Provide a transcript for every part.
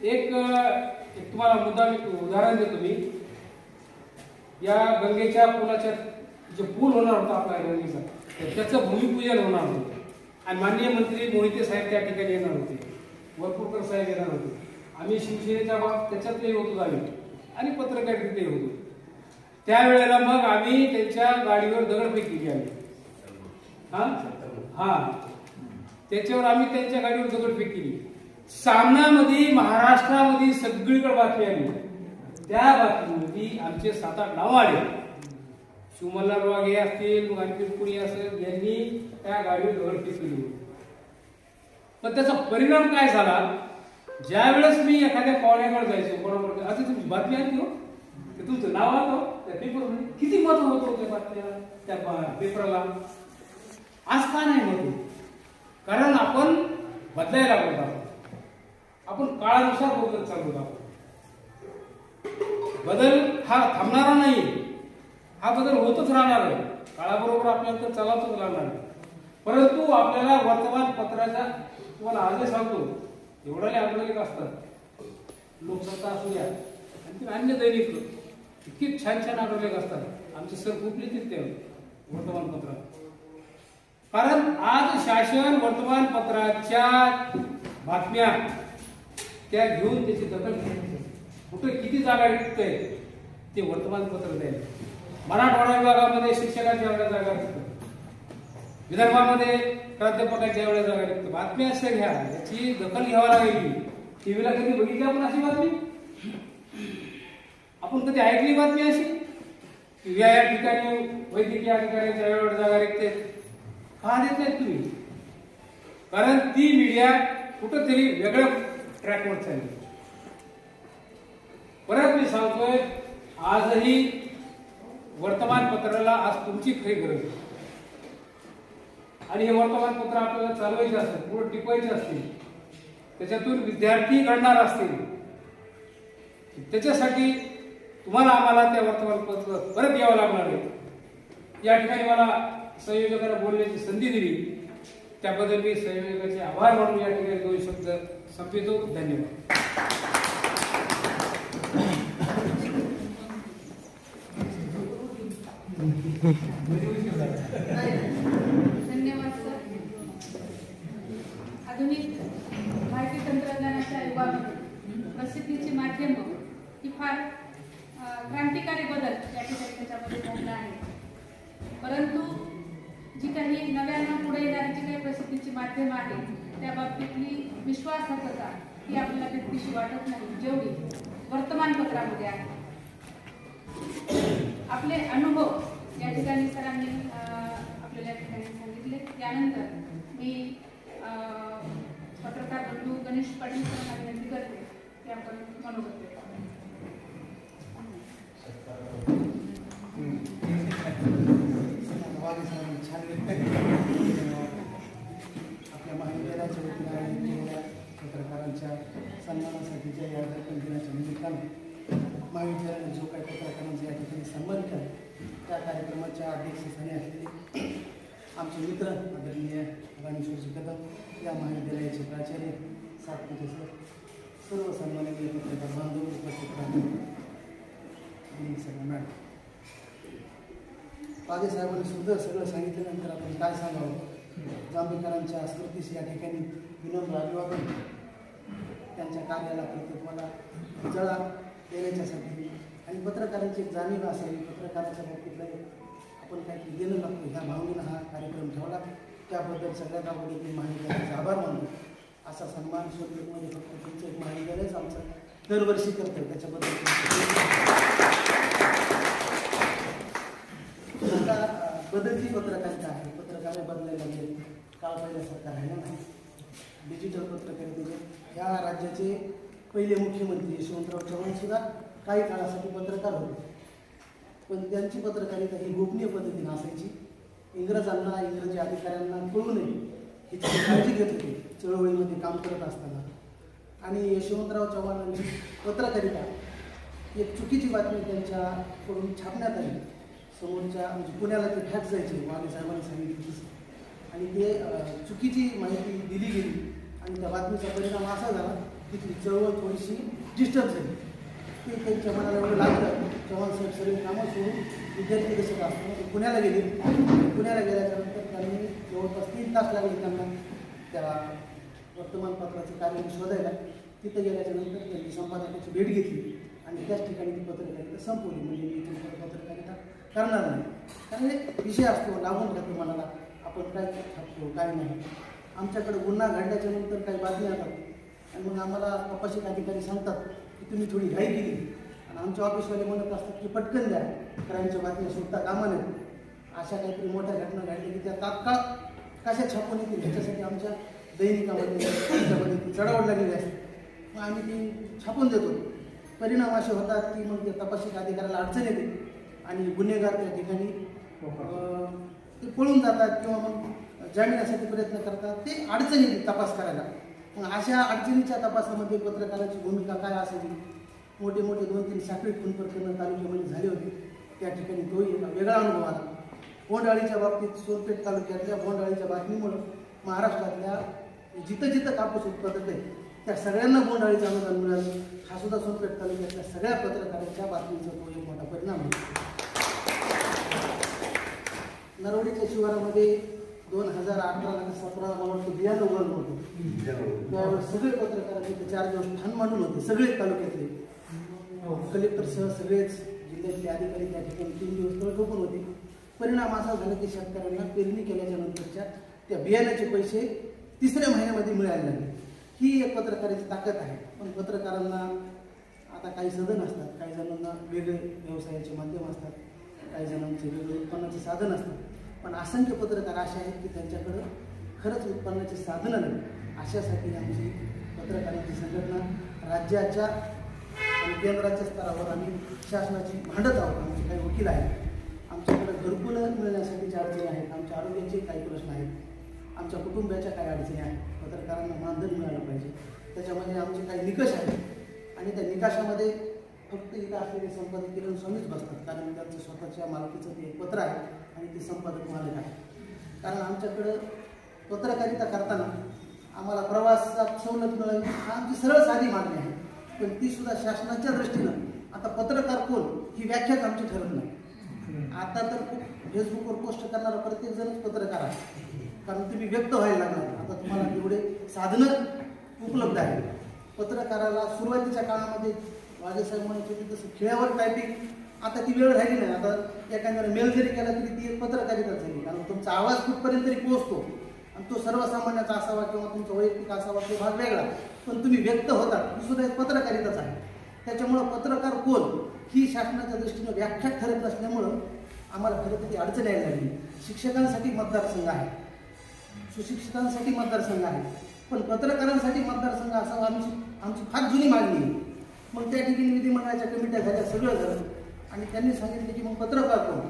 एक तुम्हाला मुद्दा मी उदाहरण देतो मी. या गंगेच्या पुलाच्या जे पूल होणार होता आपला गंगेचा, त्याचं भूमिपूजन होणार होतं आणि माननीय मंत्री मोहिते साहेब त्या ठिकाणी येणार होते, वरपुरकर साहेब येणार होते. आम्ही शिवसेनेच्या बाब त्याच्यातही होतो आम्ही आणि पत्रकारितेतही होतो. त्यावेळेला मग आम्ही त्यांच्या गाडीवर दगडफेक केली आम्ही. त्याच्यावर आम्ही त्यांच्या गाडीवर दगडफेक केली. सामनामध्ये महाराष्ट्रामध्ये सगळीकडे बातमी आली. त्या बातमीमध्ये आमचे 7-8 नाव आले. शिवमल्हार वाघे असतील, मग आणखी कुणी असेल, यांनी त्या गाडीवर दगडफेक केली. पण त्याचा परिणाम काय झाला, ज्या वेळेस मी एखाद्या पाहुण्याकडे जायचो, कोणाकडे आता तुमची बातमी आली हो, ते तुमचं नाव आलं त्या पेपरमध्ये, किती महत्व होतं त्या बातमीला, त्या पेपरला. आज का नाही महत्व? कारण आपण बदलायला लागलो आहोत. आपण काळानुसार बदलत चाललो आहोत. बदल हा थांबणारा नाही, हा बदल होतच राहणार आहे. काळाबरोबर आपल्याला तर चालतच लागणार आहे. परंतु आपल्याला वर्तमानपत्राच्या, तुम्हाला आजही सांगतो, एवढाले आंदोलिक असतात, लोकसत्ता असू द्या आणि अन्य दैनिक इतकी छान छान आंदोलिक असतात. आमचे सर खूप लिहितील ते वर्तमानपत्रात. कारण आज शासन वर्तमानपत्राच्या बातम्या त्या घेऊन त्याची दखल घेते. कुठे किती जागा रिक्त आहे ते वर्तमानपत्र द्यायला. मराठवाडा विभागामध्ये शिक्षकांच्या एवढ्या जागा रिक्त, विदर्भामध्ये प्राध्यापकांच्या एवढ्या जागा रिक्त. बातम्या अशा घ्या, याची दखल घ्यावी लागेल. टीव्हीला कधी बघितली आपण अशी बातमी? आपण कधी ऐकली बातमी अशी की या ठिकाणी वैद्यकीय अधिकाऱ्यांच्या एवढ्या जागा रिक्त आहेत? का देत नाहीत तुम्ही? कारण ती मीडिया कुठंतरी वेगळ्या ट्रॅकवर चालली. परत मी सांगतोय, आजही वर्तमानपत्राला आज तुमची खरी गरज आहे. आणि हे वर्तमानपत्र आपल्याला चालवायचे असेल, पुढे टिकवायचे असतील, त्याच्यातून विद्यार्थी घडणार असतील, त्याच्यासाठी तुम्हाला आम्हाला त्या वर्तमानपत्र परत यावं लागणार आहे. या ठिकाणी मला संयोजकांना बोलण्याची संधी दिली, त्याबद्दल मी संयोजकांचे आभार मानून या ठिकाणी 2 शब्द संपवितो. धन्यवाद. धन्यवाद सर. आधुनिक माहिती तंत्रज्ञानाच्या युगामध्ये प्रसिद्धीची माध्यमं ही फार क्रांतिकारी बदल या ठिकाणी त्याच्यामध्ये झाला आहे. परंतु जी काही नव्यानं पुढे येणारी जी काही प्रसिद्धीची माध्यमं आहेत त्या बाबतीतली विश्वासार्हता ही आपल्याला तितकीशी वाटत नाही जेवढी वर्तमानपत्रामध्ये आहे. आपले अनुभव या ठिकाणी सरांनी आपल्याला या ठिकाणी सांगितले. त्यानंतर मी पत्रकार बंधू गणेश पाटील सरांना विनंती करते की आपण मनोगत व्यक्त करू. आपल्या महाविद्यालयाच्या वतीने आयोजित केलेल्या पत्रकारांच्या सन्मानासाठीच्या या दिनाच्या निमित्ताने महाविद्यालयाने जो काही पत्रकारांचा या ठिकाणी सन्मान केला, त्या कार्यक्रमाच्या अध्यक्षस्थानी असलेले आमचे मित्र आदरणीय रामेश्वरजी कदम, या महाविद्यालयाचे प्राचार्य सातपुते सर, सर्व सन्माननीय पत्रकार बांधव उपस्थित राहणार सगळं मॅडम. पागे साहेबांनी सुद्धा सगळं सांगितल्यानंतर आपण काय सांगावं. जांभेकरांच्या स्मृतीस या ठिकाणी विनम्र अभिवादन. त्यांच्या कार्याला कर्तृत्वाला जळा देण्याच्यासाठी आणि पत्रकारांची एक जाणीव असावी, पत्रकाराच्या बाबतीतला आपण काहीतरी देणं लागतो ह्या भावनेनं हा कार्यक्रम ठेवला. त्याबद्दल सगळ्यात अगोदर मी महाविद्यालयाचा आभार मानतो. असा सन्मान सोबतमध्ये फक्त तुमचं एक महाविद्यालयच आमचं दरवर्षी करतं, त्याच्याबद्दल आता बदलती पत्रकारिता आहे. पत्रकारे बदलायला लागले, काळ पहिल्यासारखा राहिला नाही. डिजिटल पत्रकारितेचे या राज्याचे पहिले मुख्यमंत्री यशवंतराव चव्हाण सुद्धा काही काळासाठी पत्रकार होते, पण त्यांची पत्रकारिता ही गोपनीय पद्धतीने असायची. इंग्रजांना, इंग्रजी अधिकाऱ्यांना कळू नये याची काळजी घेत होते चळवळीमध्ये काम करत असताना. आणि यशवंतराव चव्हाणांची पत्रकारिता एक चुकीची बातमी त्यांच्याकडून छापण्यात आली. समोरच्या म्हणजे पुण्याला ते फॅक्स जायचे, वाघे साहेबांनी सांगितलं, आणि ते चुकीची माहिती दिली गेली आणि त्या बातमीचा परिणाम असा झाला तिथली चळवळ थोडीशी डिस्टर्ब झाली. ते त्यांच्या मनाला एवढं लागलं. चव्हाण साहेब सर्व कामं सोडून विद्यार्थी कसं असतो ते पुण्याला गेले. पुण्याला गेल्याच्यानंतर त्यांनी जवळपास 3 तास लागले त्यांना त्या वर्तमानपत्राचं कार्य शोधायला. तिथं गेल्याच्यानंतर त्यांनी संपादकाची भेट घेतली आणि त्याच ठिकाणी ती पत्रकारिता संपवली. म्हणजे मी इथून पत्रकारिता करणार नाही. कारण एक विषय असतो लागून राहतो मनाला, आपण काय छापतो काय नाही. आमच्याकडे गुन्हा घडल्याच्या नंतर काही बातम्या येतात आणि मग आम्हाला तपासणी अधिकारी सांगतात की तुम्ही थोडी घाई केली आणि आमच्या ऑफिसवाले म्हणत असतात की पटकन द्या, क्राईमच्या बातम्या सुटता कामा नये. अशा काहीतरी मोठ्या घटना घडल्या की त्या तात्काळ कशा छापून येतील ह्याच्यासाठी आमच्या दैनिकामध्ये त्याच्यामध्ये ती चढावड लागलेली असते. मग आम्ही ती छापून देतो. परिणाम असे होतात की मग त्या तपासणी अधिकाऱ्याला अडचण येते आणि गुन्हेगार त्या ठिकाणी ते पळून जातात किंवा मग जामिनासाठी प्रयत्न करतात. ते अडचण येते तपास करायला. मग अशा अडचणीच्या तपासामध्ये पत्रकाराची भूमिका काय असावी. मोठे मोठे 2-3 साखळी खून प्रकरणं तालुक्यामध्ये झाले होते. त्या ठिकाणी तोही एक वेगळा अनुभव आला. बोंडअळीच्या बाबतीत सोनपेठ तालुक्यातल्या बोंडअळीच्या बातमीमुळं महाराष्ट्रातल्या जिथं जिथं कापूस उत्पादक आहे त्या सगळ्यांना बोंडअळीचं अनुदान मिळालं. हा सुद्धा सोनपेठ तालुक्यातल्या सगळ्या पत्रकारांच्या बातमीचा तो एक मोठा परिणाम आहे. नरवडीच्या शिवारामध्ये 2018 का 17 मला वाटतं बियाणं उघडलं होतं. त्यावेळेस सगळे पत्रकारांचे ते 4 दिवस ठाण मांडून होते. सगळे तालुक्यातले कलेक्टरसह सगळेच जिल्ह्यातले अधिकारी त्या ठिकाणी 3 दिवस तळ ठोकून होते. परिणाम असा झाला की शेतकऱ्यांना पेरणी केल्याच्या नंतरच्या त्या बियाण्याचे पैसे 3ऱ्या महिन्यामध्ये मिळायला लागले. ही एक पत्रकाराची ताकद आहे. पण पत्रकारांना आता काही साधन असतात, काही जणांना वेगळे व्यवसायाचे माध्यम असतात, काही जणांचे वेगळे उत्पन्नाचे साधन असतात. पण असंख्य पत्रकार असे आहेत की त्यांच्याकडं खरंच उत्पन्नाचे साधनं नाही. अशासाठी आमची पत्रकारांची संघटना राज्याच्या आणि केंद्राच्या स्तरावर आम्ही शासनाची भांडत आहोत. आमचे काही वकील आहेत. आमच्याकडे घरकुलं मिळण्यासाठीच्या अडचणी आहेत. आमच्या आरोग्याचे काही प्रश्न आहेत. आमच्या कुटुंबाच्या काही अडचणी आहेत. पत्रकारांना मानधन मिळालं पाहिजे. त्याच्यामध्ये आमचे काही निकष आहेत आणि त्या निकषामध्ये फक्त इथं असलेले संपादक किरण स्वामीच बसतात. कारण त्यांचं स्वतःच्या मालकीचं ते एक पत्र आहे आणि ते संपादक मालक आहे. कारण आमच्याकडं पत्रकारिता करताना आम्हाला प्रवासात सवलत मिळावी हा आमची सरळ साधी मागणी आहे. पण ती सुद्धा शासनाच्या दृष्टीनं आता पत्रकार कोण ही व्याख्याच आमची ठरत नाही. आता तर फेसबुकवर पोस्ट करणारा प्रत्येक जणच पत्रकार आहे. कारण तुम्ही व्यक्त व्हायला लागणार. आता तुम्हाला तेवढे साधनं उपलब्ध आहेत. पत्रकाराला सुरुवातीच्या काळामध्ये वाजेसाहेब म्हणायचे की तसं खेळावर टायपिंग आता ती वेळ राहिली नाही. आता एखाद्याने मेल जरी केला तरी ती एक पत्रकारिता झाली. कारण तुमचा आवाज कुठपर्यंत तरी पोहोचतो आणि तो सर्वसामान्याचा असावा किंवा तुमचा वैयक्तिक असावा तो भाग वेगळा. पण तुम्ही व्यक्त होतात ही सुद्धा एक पत्रकारिताच आहे. त्याच्यामुळं पत्रकार कोण ही शासनाच्या दृष्टीनं व्याख्या ठरत नसल्यामुळं आम्हाला खरं तर ती अडचण यायला लागली. शिक्षकांसाठी मतदारसंघ आहे, सुशिक्षितांसाठी मतदारसंघ आहे, पण पत्रकारांसाठी मतदारसंघ असावा आमची फार जुनी मागणी आहे. मग त्या ठिकाणी विधिमंडळाच्या कमिट्या झाल्या, सगळं झालं आणि त्यांनी सांगितलं की मग पत्रकार कोण,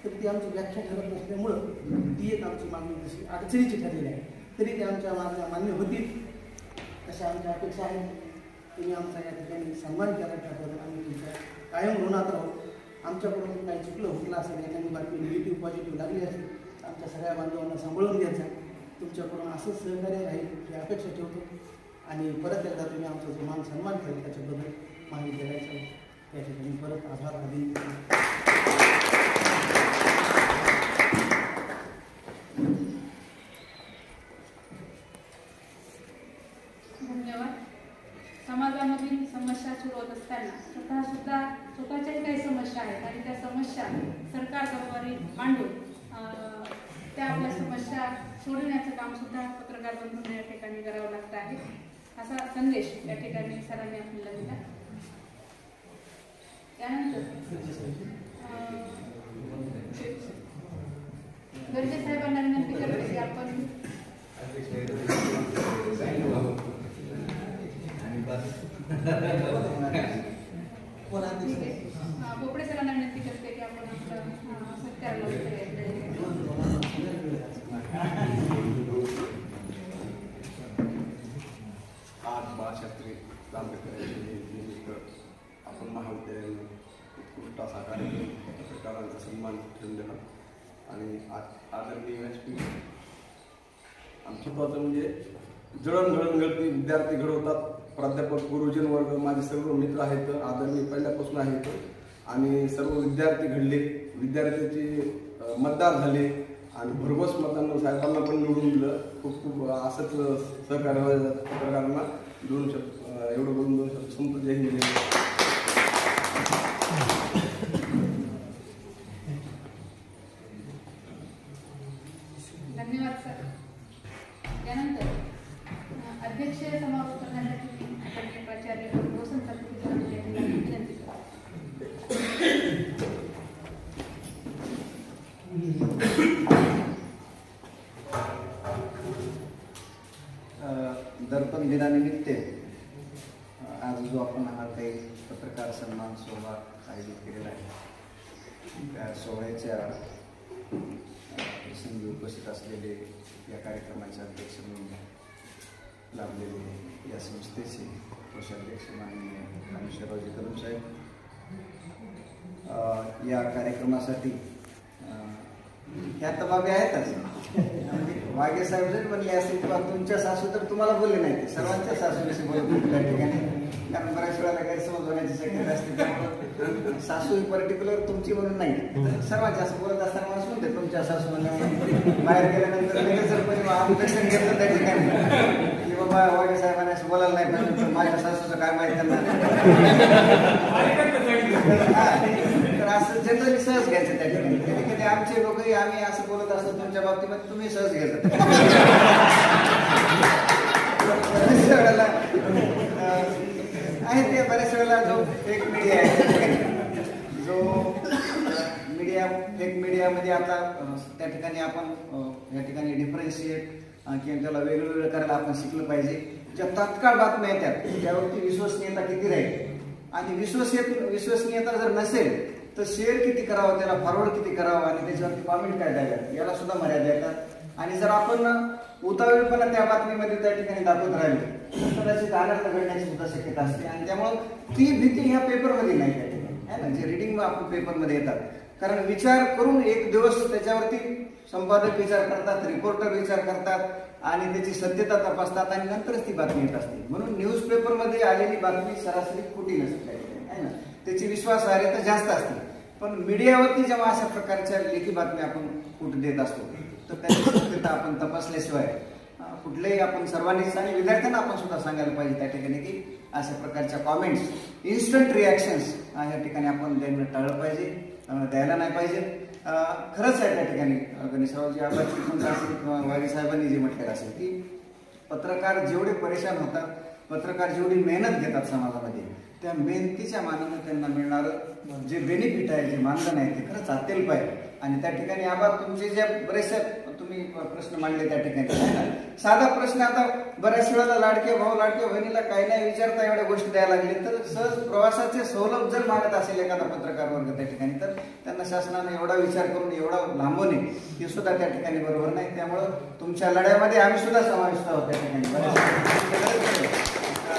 तर ती आमची व्याख्या ठरत नसल्यामुळं ती एक आमची मागणी तशी अडचणीची ठरलेली आहे. तरी त्या आमच्या मागण्या मान्य होतील अशा आमच्या अपेक्षा आहेत. तुम्ही आमचा या ठिकाणी सन्मान केला त्याबद्दल आम्ही तुमच्या कायम ऋणात राहू. आमच्याकडून काही चुकलं हुकलं असेल, एखादी बातमी निगेटिव्ह पॉझिटिव्ह लागली असेल तर आमच्या सगळ्या बांधवांना सांभाळून घ्यायचं. तुमच्याकडून असंच सहकार्य राहील ही अपेक्षा ठेवतो आणि परत एकदा तुम्ही आमचा जो मान सन्मान केला त्याच्याबद्दल महाविद्यालयाचा त्या ठिकाणी परत आभार आधी. धन्यवाद. समाजामधील समस्या सुरू होत असताना स्वतःच्याही काही समस्या आहेत आणि त्या समस्या सरकार दरबारी मांडून त्या आपल्या समस्या सोडवण्याचं काम सुद्धा पत्रकार बंधूंना या ठिकाणी करावं लागतं आहे असा संदेश या ठिकाणी सरांनी आपल्याला दिला. त्यानंतर गर्जे साहेबांना विनंती करते की आपण बोपडे सरांना विनंती करते की आपण सत्कारला आज बाळशास्त्री जांभेकर यांनी आपण महाविद्यालयाने उत्कृष्ट असा कार्यक्रम पत्रकारांचा सन्मान ठेवलेला आणि आदरणीय व्यासपीठ आमची महत्त्वाचं म्हणजे जळणघळण घडती विद्यार्थी घडवतात प्राध्यापक, गुरुजन वर्ग, माझे सर्व मित्र आहेत, आदरणीय पहिल्यापासून आहेत आणि सर्व विद्यार्थी घडले, विद्यार्थ्यांचे मतदार झाले आणि भरघोस मतांना साहेबांना पण निवडून दिलं. खूप खूप असंच सहकार्य पत्रकारांना एवढं बोलून 2 शब्द संपत. जय हिंद. धन्यवाद सर. त्यानंतर अध्यक्ष समारोप करण्यासाठी मी प्राचार्य रोशन सर विनंती करतो. दर्पण दिनानिमित्त आज जो आपण हा काही पत्रकार सन्मान सोहळा आयोजित केलेला आहे, त्या सोहळ्याच्या प्रसंगी उपस्थित असलेले या कार्यक्रमाचे अध्यक्ष म्हणून लाभलेले या संस्थेचे कोषाध्यक्ष माननीय रामेश्वररावजी कदम साहेब, या कार्यक्रमासाठी ह्या तर बाबी आहेतच. वाघे साहेब जरी म्हणले असतील किंवा तुमच्या सासू तर तुम्हाला बोलले नाही, ते सर्वांच्या सासूशी बोलत होते त्या ठिकाणी, कारण बऱ्याच वेळेला गैरसमज होण्याची शक्यता असते. त्यामुळे सासू ही पर्टिक्युलर तुमची म्हणून नाही, सर्वांच्या असं बोलत असताना माणूस म्हणते तुमच्या सासू म्हणून बाहेर गेल्यानंतर लगेच जर कोणी अनुदर्शन घेतलं त्या ठिकाणी की बाबा वाघे साहेबांना असं बोलायला नाही पाहिजे, तर माझ्या सासूचं काय माहिती त्यांना. तर असं जनरली सहज घ्यायचं त्या ठिकाणी. कधी कधी आमचे लोकही आम्ही असं बोलत असतो तुमच्या बाबतीमध्ये, तुम्ही सहज घ्यायचं. बऱ्याच वेळेला आहे ते, बऱ्याच वेळेला जो फेक मीडिया आहे, जो फेक मीडियामध्ये आता त्या ठिकाणी आपण या ठिकाणी डिफरन्शिएट किंवा त्याला वेगळं करायला आपण शिकलं पाहिजे. ज्या तात्काळ बातम्या येतात त्यावरती विश्वसनीयता किती राहील, आणि विश्वसनीयता जर नसेल तर शेअर किती करावं, त्याला फॉरवर्ड किती करावं आणि त्याच्यावरती कॉमेंट काय द्याव्या, याला सुद्धा मर्यादा येतात. आणि जर आपण उतावीळपणा त्या बातमीमध्ये त्या ठिकाणी दाखवत राहिले तर कदाचित अनर्थ घडण्याची सुद्धा शक्यता असते. आणि त्यामुळं ती भीती ह्या पेपरमध्ये नाही त्या ठिकाणी आहे ना, जे रिडिंग आपण पेपरमध्ये येतात. कारण विचार करून एक दिवस त्याच्यावरती संपादक विचार करतात, रिपोर्टर विचार करतात आणि त्याची सत्यता तपासतात आणि नंतरच ती बातमी येत असते. म्हणून न्यूजपेपरमध्ये आलेली बातमी सरासरी खोटी नसते आहे ना, त्याची विश्वासार्हता जास्त असते. पण मीडियावरती जेव्हा अशा प्रकारच्या लेखी बातम्या आपण कुठे देत असतो तर त्याची सत्यता आपण तपासल्याशिवाय कुठलेही आपण सर्वांनीच आणि विद्यार्थ्यांना आपण सुद्धा सांगायला पाहिजे त्या ठिकाणी की अशा प्रकारच्या कॉमेंट्स, इन्स्टंट रिॲक्शन्स या ठिकाणी आपण द्यायला टाळलं पाहिजे, द्यायला नाही पाहिजे. खरंच आहे त्या ठिकाणी गणेशरावजी आबाची म्हणत असेल किंवा वाघे साहेबांनी जे म्हटलेलं असेल की पत्रकार जेवढे परेशान होतात, पत्रकार जेवढी मेहनत घेतात समाजामध्ये, त्या मेहनतीच्या मानानं त्यांना मिळणारं जे बेनिफिट आहे, जे मानधन आहे ते खरंच अत्यल्प आहे. आणि त्या ठिकाणी आबा तुमचे जे बरेचसे तुम्ही प्रश्न मांडले त्या ठिकाणी आहे ना, साधा प्रश्न आता बऱ्याच वेळेला लाडके भाऊ लाडक्या बहिणीला काही नाही विचारता एवढ्या गोष्टी द्यायला लागले, तर सहज प्रवासाचे सवलत जर मागत असेल एखादा पत्रकार वर्ग त्या ठिकाणी तर त्यांना शासनाने एवढा विचार करून एवढा लांबवणे हे सुद्धा त्या ठिकाणी बरोबर नाही. त्यामुळं तुमच्या लढ्यामध्ये आम्ही सुद्धा समाविष्ट आहोत त्या ठिकाणी.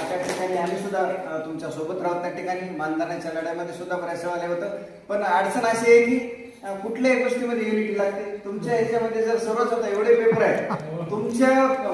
त्या ठिकाणी आम्ही सुद्धा तुमच्या सोबत राहत त्या ठिकाणी मानधनाच्या लढ्यामध्ये सुद्धा बऱ्याच वेळा आले होतं. पण अडचण अशी आहे की कुठल्याही गोष्टीमध्ये युनिटी लागते. तुमच्या ह्याच्यामध्ये जर सर्वच होता एवढे पेपर आहेत, तुमच्या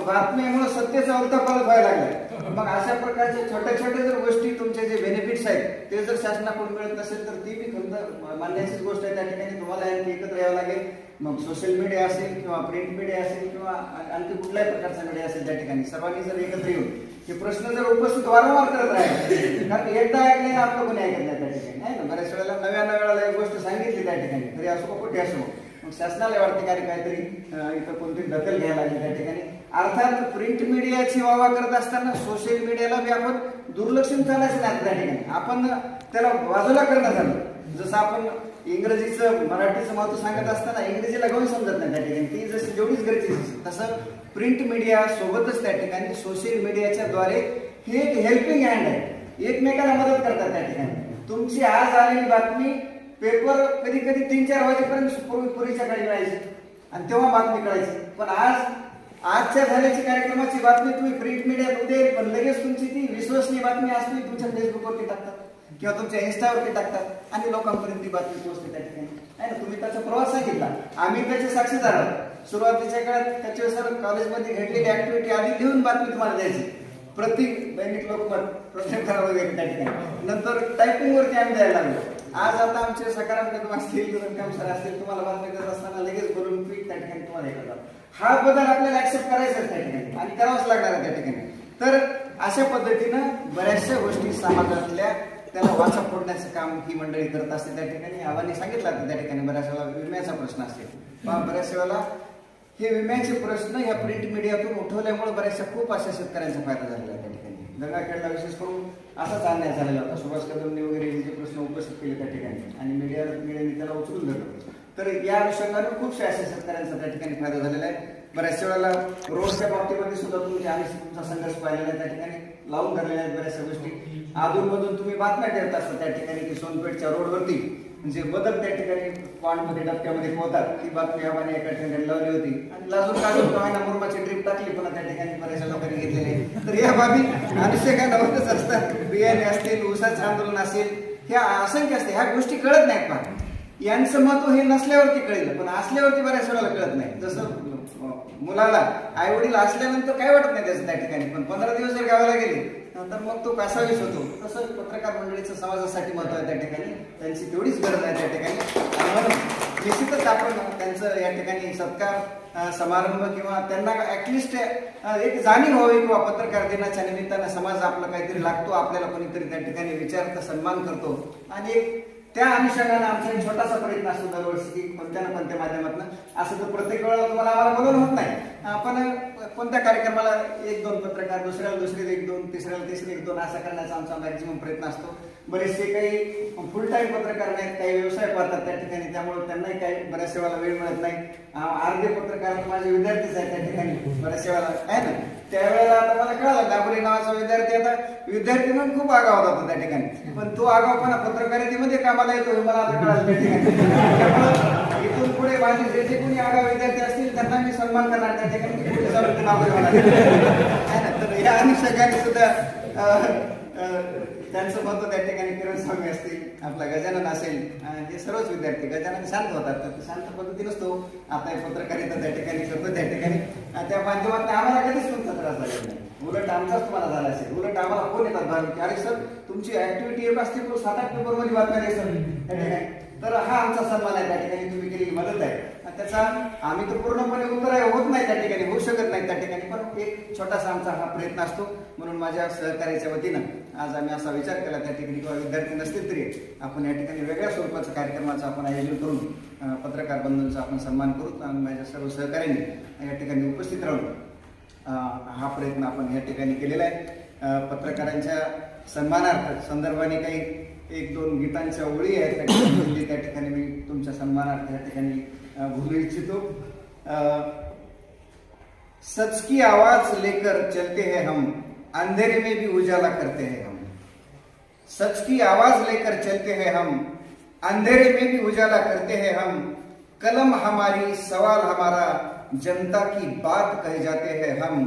बातम्यामुळे सत्तेचा उलथापालथ व्हायला लागला. मग अशा प्रकारच्या छोट्या छोट्या जर गोष्टी तुमचे जे बेनिफिट्स आहेत ते जर शासनाकडून मिळत नसेल तर ती बी खंत मानण्याचीच गोष्ट आहे. त्या ठिकाणी तुम्हाला आणखी एकत्र यावं लागेल. मग सोशल मीडिया असेल किंवा प्रिंट मीडिया असेल किंवा आणखी कुठल्याही प्रकारचा मीडिया असेल त्या ठिकाणी सर्वांनी जर एकत्र येऊन हे प्रश्न जर उपस्थित वारंवार करत राहिले, कारण एकदा ऐकले आपलं कोणी ऐकत नाही त्या ठिकाणी आहे ना. बऱ्याच वेळेला नव्या वेळेला एक गोष्ट सांगितली त्या ठिकाणी तरी असो कुठे असो, मग शासनाला वाटते काहीतरी इथं कोणती दखल घ्यायला लागली त्या ठिकाणी. अर्थात प्रिंट मीडियाची वावा करत असताना सोशल मीडियाला बी आपण दुर्लक्षण चालायचं नाही त्या ठिकाणी, आपण त्याला बाजूला करण्यात आलं. जसं आपण इंग्रजीचं मराठीचं महत्व सांगत असताना इंग्रजीला घेऊन समजत नाही त्या ठिकाणी, ती जशी जेवढीच गरजेची तसं प्रिंट मीडिया सोबतच त्या ठिकाणी सोशल मीडियाच्या द्वारे हे एक हेल्पिंग हँड आहे, एकमेकाला मदत करतात त्या ठिकाणी. तुमची आज आलेली बातमी पेपर कधी कधी 3-4 वाजेपर्यंत पूर्वीच्या काळी मिळायची आणि तेव्हा बातमी कळायची. पण आजच्या झाल्याची कार्यक्रमाची बातमी तुम्ही प्रिंट मीडियात उद्या पण लगेच तुमची ती विश्वसनीय बातमी असते तुमच्या फेसबुकवरती टाकतात किंवा तुमच्या इन्स्टावरती टाकतात आणि लोकांपर्यंत ती बातमी पोहोचते त्या ठिकाणी आहे ना. तुम्ही त्याचा प्रवास सांगितला, आम्ही त्याचे साक्षीदार आहोत. सुरुवातीच्या काळात त्याच्या सर कॉलेजमध्ये घडलेली ऍक्टिव्हिटी आधी लिहून बातमी तुम्हाला द्यायची प्रत्येक दैनिक लोकमत प्रथम करा वगैरे त्या ठिकाणी. नंतर टायपिंग वरती आम्ही द्यायला लागलो. आज आता आमचे सकारात्मक असतील रंकाम सर असतील तुम्हाला बातमी करत असताना लगेच बोलून ट्विट त्या ठिकाणी तुम्हाला हे करतात. हा बदल आपल्याला ऍक्सेप्ट करायचाच त्या ठिकाणी आणि करावाच लागणार आहे त्या ठिकाणी. तर अशा पद्धतीनं बऱ्याचशा गोष्टी समाजातल्या त्याला वाचा फोडण्याचं काम ही मंडळी करत असते त्या ठिकाणी. आव्हाने सांगितलं तर त्या ठिकाणी बऱ्याच वेळेला विम्याचा प्रश्न असते. बऱ्याच वेळेला हे विम्याचे प्रश्न ह्या प्रिंट मीडियातून उठवल्यामुळे बऱ्याचशा खूप अशा शेतकऱ्यांचा फायदा झालेला आहे त्या ठिकाणी. गंगाखेडला विशेष करून असाच अन्याय झालेला होता. सुभाष कदमने वगैरे हे जे प्रश्न उपस्थित केले त्या ठिकाणी आणि मीडियाने त्याला उचलून धरलं. तर या अनुषंगाने खूपशा अशा शेतकऱ्यांचा त्या ठिकाणी फायदा झालेला आहे. बऱ्याचशा वेळेला रोडच्या बाबतीमध्ये सुद्धा तुमचा संघर्ष पाहिलेला आहे त्या ठिकाणी. लावून धरलेल्या आहेत बऱ्याचशा गोष्टी. अधूनमधून तुम्ही बातम्या देत असता त्या ठिकाणी की सोनपेठच्या रोडवरती म्हणजे बदल त्या ठिकाणी पॉइंटमध्ये डबक्यामध्ये पोहतात. ती बातमी आम्हाला एका ठिकाणी लावली होती आणि लाजून काढून मुरमाची ट्रिप टाकली पण त्या ठिकाणी बऱ्याचशा लोकांनी घेतलेले. तर या बाबी अनुषंगाने होतच असतात. बियाणे असतील, ऊसाचं आंदोलन असेल, ह्या असंख्य असते. ह्या गोष्टी कळत नाहीत. पण यांचं महत्व हे नसल्यावरती कळलं पण असल्यावरती बऱ्याच वेळेला कळत नाही. जसं मुलाला आई वडील असल्यानंतर काय वाटत नाही त्याचं त्या ठिकाणी पण 15 दिवस जर गावाला गेले तर मग तो कासावीस होतो. तसं पत्रकार मंडळीचं समाजासाठी महत्व आहे त्या ठिकाणी. त्यांची तेवढीच गरज आहे त्या ठिकाणी. म्हणून निश्चितच आपण त्यांचं या ठिकाणी सत्कार समारंभ किंवा त्यांना ऍटलिस्ट एक जाणीव व्हावी किंवा पत्रकार दिनाच्या निमित्तानं समाज आपलं काहीतरी लागतो, आपल्याला कोणीतरी त्या ठिकाणी विचारतं, सन्मान करतो आणि एक त्या अनुषंगाने आमचा एक छोटासा प्रयत्न असतो दरवर्षी की कोणत्या ना कोणत्या माध्यमातून. असं तर प्रत्येक वेळेला तुम्हाला आम्हाला बोलवून होत नाही. पण कोणत्या कार्यक्रमाला 1-2 पत्रकार, दुसऱ्याला दुसरे 1-2, तिसऱ्याला तिसरे 1-2 असा करण्याचा आमचा मॅक्झिमम प्रयत्न असतो. बरेचसे काही फुल टाईम पत्रकार नाहीत, काही व्यवसाय पाहतात त्या ठिकाणी, त्यामुळे त्यांनाही काही बऱ्याचशा वेळेला वेळ मिळत नाही. अर्धे पत्रकार माझे विद्यार्थीच आहेत त्या ठिकाणी बऱ्याचशा वेळेला आहे ना. त्यावेळेला आता मला कळालं दाबोली नावाचा विद्यार्थी आता विद्यार्थी म्हणून खूप आगाव होता त्या ठिकाणी. पण तो आगावपणा पत्रकारितेमध्ये कामाला येतो हे मला आता कळालं त्या ठिकाणी. इथून पुढे माझे जे जे कोणी आगाव विद्यार्थी असतील त्यांना मी सन्मान करणार त्या ठिकाणी. पुढे चालून दाबोली होणार आहे ना. तर या अनुषंगाने सुद्धा त्यांचं महत्व त्या ठिकाणी किरण स्वामी असतील, आपला गजानन असेल, हे सर्वच विद्यार्थी. गजानन शांत होतात तर शांत पद्धतीनंच तो आपल्या पत्रकारिता त्या ठिकाणी करतो त्या ठिकाणी. त्या माध्यमातून आम्हाला कधीच तुमचा त्रास झालेला नाही. उलट आमचाच तुम्हाला झाला असेल. उलट आम्हाला फोन येतात भावी अरे सर तुमची ऍक्टिव्हिटी एक असते 7-8 पेपरमध्ये बातम्या नाही सर त्या ठिकाणी. तर हा आमचा सन्मान आहे त्या ठिकाणी. तुम्ही केलेली मदत आहे त्याचा आम्ही तर पूर्णपणे उत्तर होत नाही त्या ठिकाणी, होऊ शकत नाही त्या ठिकाणी. पण एक छोटासा आमचा हा प्रयत्न असतो. म्हणून माझ्या सहकार्याच्या वतीनं आज आम्ही असा विचार केला त्या ठिकाणी किंवा विद्यार्थी नसतील तरी आपण या ठिकाणी वेगळ्या स्वरूपाच्या कार्यक्रमाचं आपण आयोजन करून पत्रकार बंधूंचा आपण सन्मान करू आणि माझ्या सर्व सहकार्यांनी या ठिकाणी उपस्थित राहून हा प्रयत्न आपण या ठिकाणी केलेला आहे. पत्रकारांच्या सन्मानार्थ संदर्भाने काही 1-2 गीतांच्या ओळी आहेत त्या ठिकाणी मी तुमच्या सन्मानार्थ या ठिकाणी बोलू इच्छितो. सच की आवाज लेकर चलते हैं हम, अंधेरे में भी उजाला करते हैं हम. सच की आवाज लेकर चलते हैं हम, अंधेरे में भी उजाला करते हैं हम. कलम हमारी, सवाल हमारा, जनता की बात कहे जाते हैं हम.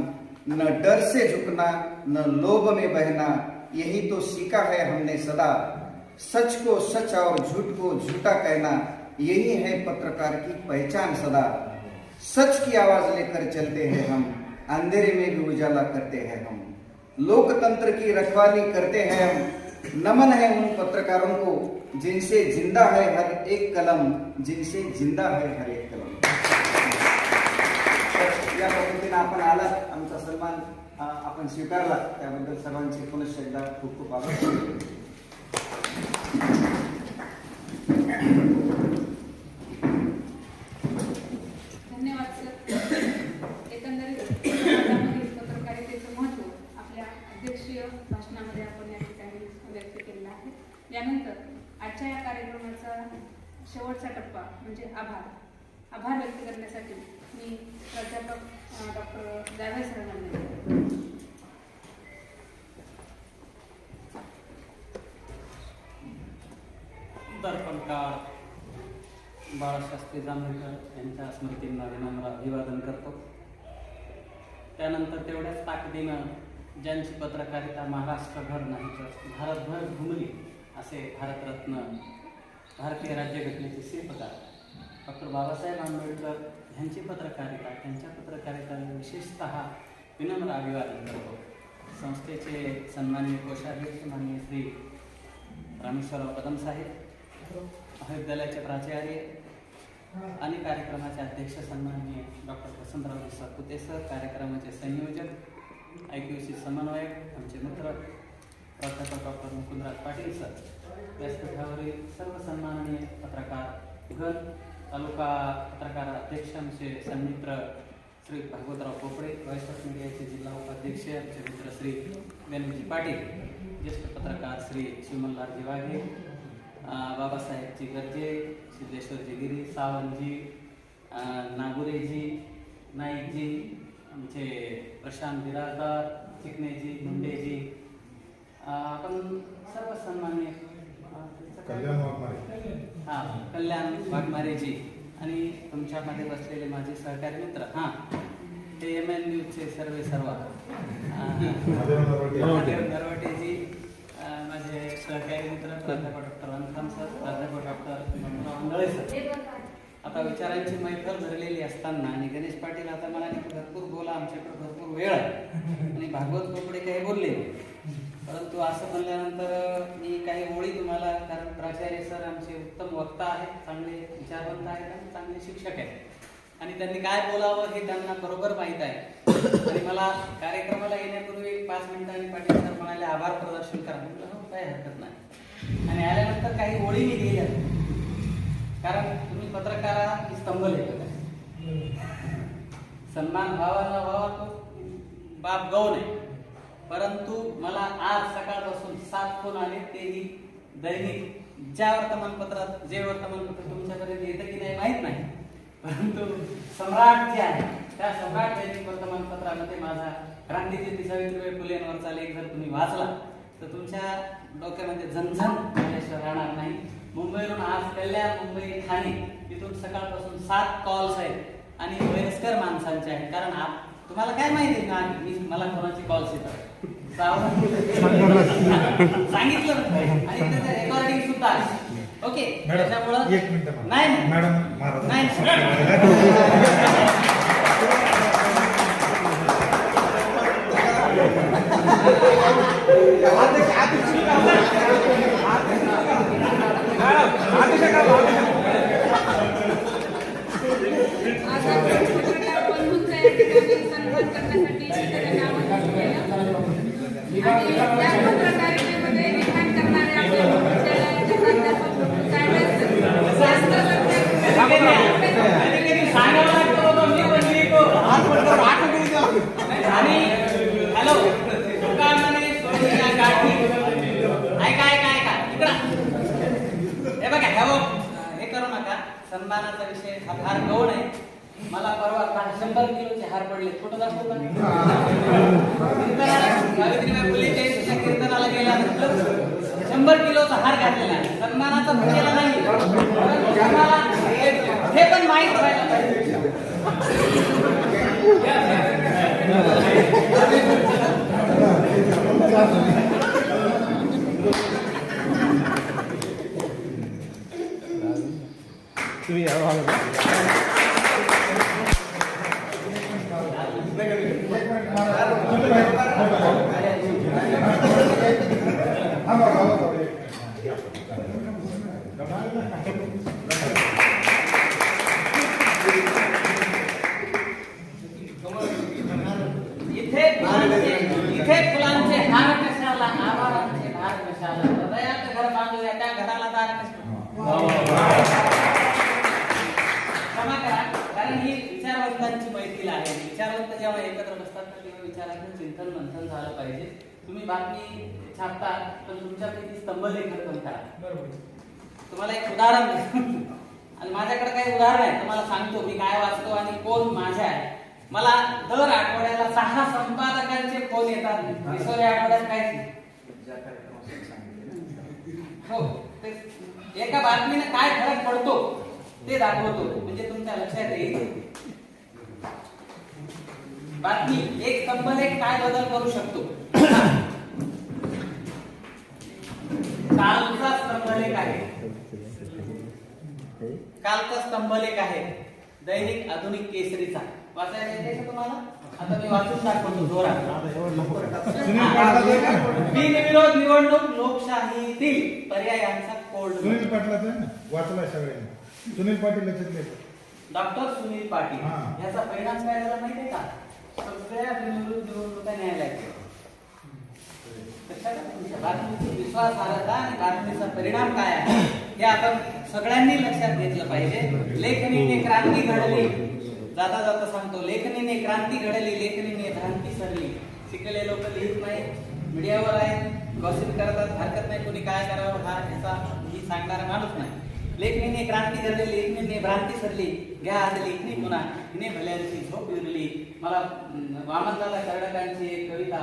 न डर से झुकना, न लोभ में बहना, यही तो सीखा है हमने सदा. सच को सच और झूठ को झूठा कहना, यही है पत्रकार की पहचान सदा. सच की आवाज लेकर चलते हैं हम, अंधेरे में भी उजाला करते हैं हम. लोकतंत्र की रखवाली करते हैं हम. नमन है उन पत्रकारों को जिनसे जिंदा है हर एक कलम, जिनसे जिंदा है हर एक कलम. या पद्धतीने आपण आलात, आमचा सन्मान आपण स्वीकारला, त्याबद्दल सर्वांचे पुनश्च एकदा खूप खूप आभार. धन्यवाद सर. एकंदरीत समाजामध्ये पत्रकारितेचं महत्त्व आपल्या अध्यक्षीय भाषणामध्ये आपण या ठिकाणी व्यक्त केलेलं आहे. यानंतर आजच्या या कार्यक्रमाचा शेवटचा टप्पा म्हणजे आभार व्यक्त करण्यासाठी मी प्राध्यापक डॉक्टर जाधव सरांना दर्पणकार बाळशास्त्री जांभेकर यांच्या स्मृतींना विनम्र अभिवादन करतो. त्यानंतर तेवढ्याच ताकदीनं ज्यांची पत्रकारिता महाराष्ट्रभर नाही तर भारतभर घुमली असे भारतरत्न भारतीय राज्यघटनेचे शिल्पकार डॉक्टर बाबासाहेब आंबेडकर यांची पत्रकारिता, त्यांच्या पत्रकारितेला विशेषतः विनम्र अभिवादन करतो. संस्थेचे सन्माननीय कोषाध्यक्ष माननीय श्री रामेश्वरराव कदम साहेब, महाविद्यालयाचे प्राचार्य आणि कार्यक्रमाचे अध्यक्ष सन्माननीय डॉक्टर वसंतराव सातपुते सर, कार्यक्रमाचे संयोजक, IQC समन्वयक, आमचे मित्र प्राध्यापक डॉक्टर मुकुंदराज पाटील सर, व्यासपीठावरील सर्व सन्माननीय पत्रकार गण, तालुका पत्रकार अध्यक्ष आमचे सन्मित्र श्री भागवतराव पोपळे, व्हॉइस ऑफ मीडियाचे जिल्हा उपाध्यक्ष आमचे मित्र श्री गणेशजी पाटील, ज्येष्ठ पत्रकार श्री शिवमल्लाजी वाघे, बाबासाहेबजी गर्जे, सिद्धेश्वरजी गिरी, सावंतजी, नागुरेजी, नाईकजी, आमचे प्रशांत बिराजदार, चिकनेजी, मुंडेजी, आपण सर्व सन्माननीय कल्याण वाघमारेजी आणि तुमच्यामध्ये बसलेले माझे सहकारी मित्र ते MN न्यूजचे सर्व नरवटेजी, माझे सहकारी मित्र प्राध्यापक डॉक्टर अनखान सर, प्राध्यापक डॉक्टर मंगळे सर. आता विचारांची मैफल भरलेली असताना आणि गणेश पाटील आता मला भरपूर बोला, आमच्याकडे भरपूर वेळ आहे आणि भागवत पोपडे काही बोलले, परंतु असं म्हणल्यानंतर मी काही ओळी तुम्हाला, कारण प्राचार्य सर आमचे उत्तम वक्ता आहेत, चांगले विचारवंत आहेत आणि चांगले शिक्षक आहेत आणि त्यांनी काय बोलावं हे त्यांना बरोबर माहीत आहे. आणि मला कार्यक्रमाला येण्यापूर्वी 5 मिनिटांनी पाटील सर म्हणाले आभार प्रदर्शन करा, म्हटलं हो काही हरकत नाही. आणि आल्यानंतर काही ओळी मी दिल्या, कारण तुम्ही पत्रकारा स्तंभले सन्मान व्हावा न व्हावा तो बाप गौण आहे, परंतु मला आज सकाळपासून 7 फोन आले, तेही दैनिक ज्या वर्तमानपत्रात, जे वर्तमानपत्र तुमच्यापर्यंत येतं की नाही माहीत नाही, परंतु सम्राट जे आहे त्या सम्राट दैनिक वर्तमानपत्रामध्ये माझा क्रांतिज्योती सावित्रीबाई फुले यांवरचा लेख जर तुम्ही वाचला तर तुमच्या डोक्यामध्ये झणझण झाल्याशिवाय राहणार नाही. मुंबईवरून आज कल्याण, मुंबई, ठाणे इथून सकाळपासून 7 कॉल्स आहेत आणि वयस्कर माणसांचे आहेत, कारण तुम्हाला काय माहिती ना मला कोणाची कॉल्स येतात सांगितलं आणि त्याचं रेकॉर्डिंग सुद्धा आहे. ओके, त्याच्यामुळं नाही मॅडम नाही सन्मानाचा विषय हा फार गौण आहे. मला परवा 100 किलोचे हार पडले, फोटो दाखवू का? सावित्रीबाई फुले जयंतीच्या कीर्तनाला गेल्यानंतर 100 किलोचा हार घातलेला आहे. सन्मानाचा केला नाही, हे पण माहीत व्हायला पाहिजे. तुम्ही यावं इथे फुलांचे हार कशाला, आभारांचे हार कशाला, हृदयात घर बांधूया त्या घराला दार क्षमा करा, कारण ही विचारवंतांची मैत्रीला आहे. विचारवंत जेव्हा एकत्र बसतात तेव्हा विचारांचं चिंतन मंथन झालं पाहिजे. तुम्ही बातमी छापता तर तुमच्यापैकी स्तंभलेखन पण करा. तुम्हाला एक उदाहरण आणि माझ्याकडे काही उदाहरण आहे, तुम्हाला सांगतो मी काय वाचतो आणि कोण माझ्या आहे. मला दर आठवड्याला 6 संपादकांचे फोन येतात. विसोरे आठवड्यात काय हो, एका बातमीने काय फरक पडतो ते दाखवतो, म्हणजे तुमच्या लक्षात येईल. बातमी एक स्तंभलेख काय बदल करू शकतो. कालचा स्तंभलेख आहे, कालचा स्तंभलेख आहे दैनिक आधुनिक केसरीचा. वाचायला येते का तुम्हाला? आता मी वाचून दाखवतो जोरात. सुनील पाटलाचं आहे का? बिनविरोध निवडणूक लोकशाहीतील पर्यायांचा कोड. सुनील पाटलाचं आहे ना? वाचलाय सगळ्यांनी. सुनील पाटील याच्यातले. डॉक्टर सुनील पाटील हा. याचा परिणाम काय झाला माहितीये का? सगळ्या बिनविरोध निवडणुका न्यायालयात. कशाला तुमच्या बातमीची विश्वासार्हता आणि बातमीचा परिणाम काय आहे हे आपण सगळ्यांनी लक्षात घेतलं पाहिजे. लेखनीने क्रांती घडली, जाता जाता सांगतो, लेखनीने क्रांती घडली, लेखनीने भ्रांती सरली. शिकलेले लोक लिहित नाही, मीडियावर आहे, गॉसिप करतात, हरकत नाही, कोणी काय करावं हा ह्याचा ही सांगणारा माणूस नाही. लेखनीने क्रांती घडली, लेखनीने भ्रांती सरली, घ्या आज लेखनी पुन्हा, हिने भल्यांची झोप विरली. मला वामनदादा कर्डकांची एक कविता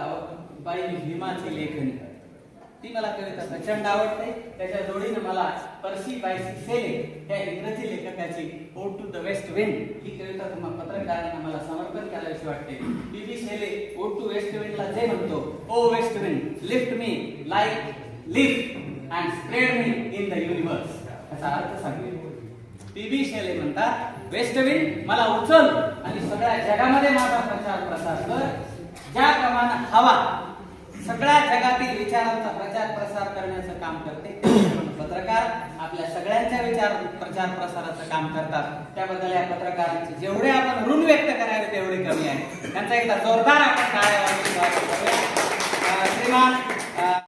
बाई भीमाची लेखनी, ती मला कविता प्रचंड आवडते. त्याच्या जोडीनं मला पर्सी बायसी सेले या इंग्रजी लेखकाची ओड टू द वेस्ट विंड ही कविता तुम्हाला पत्रकारांना मला समर्पण करावीशी वाटते. पी.बी. शेले ओड टू वेस्ट विंडला जे म्हणतो, O west wind lift me like lift and spread me in the universe, याचा अर्थ सांगेल. पी.बी. शेले म्हणतात, वेस्ट विंड मला उचल आणि सगळ्या जगामध्ये माझा प्रचार प्रसार कर. ज्याप्रमाणे हवा सगळ्या जगातील विचारांचा प्रचार प्रसार करण्याचं काम करते, पत्रकार आपल्या सगळ्यांच्या विचार प्रचार प्रसाराचं काम करतात. त्याबद्दल या पत्रकारांचे जेवढे आपण ऋण व्यक्त करावे तेवढे कमी आहे. त्यांचा एकदा जोरदार आपण टाळ्या वाजवून स्वागत करूया. श्रीमान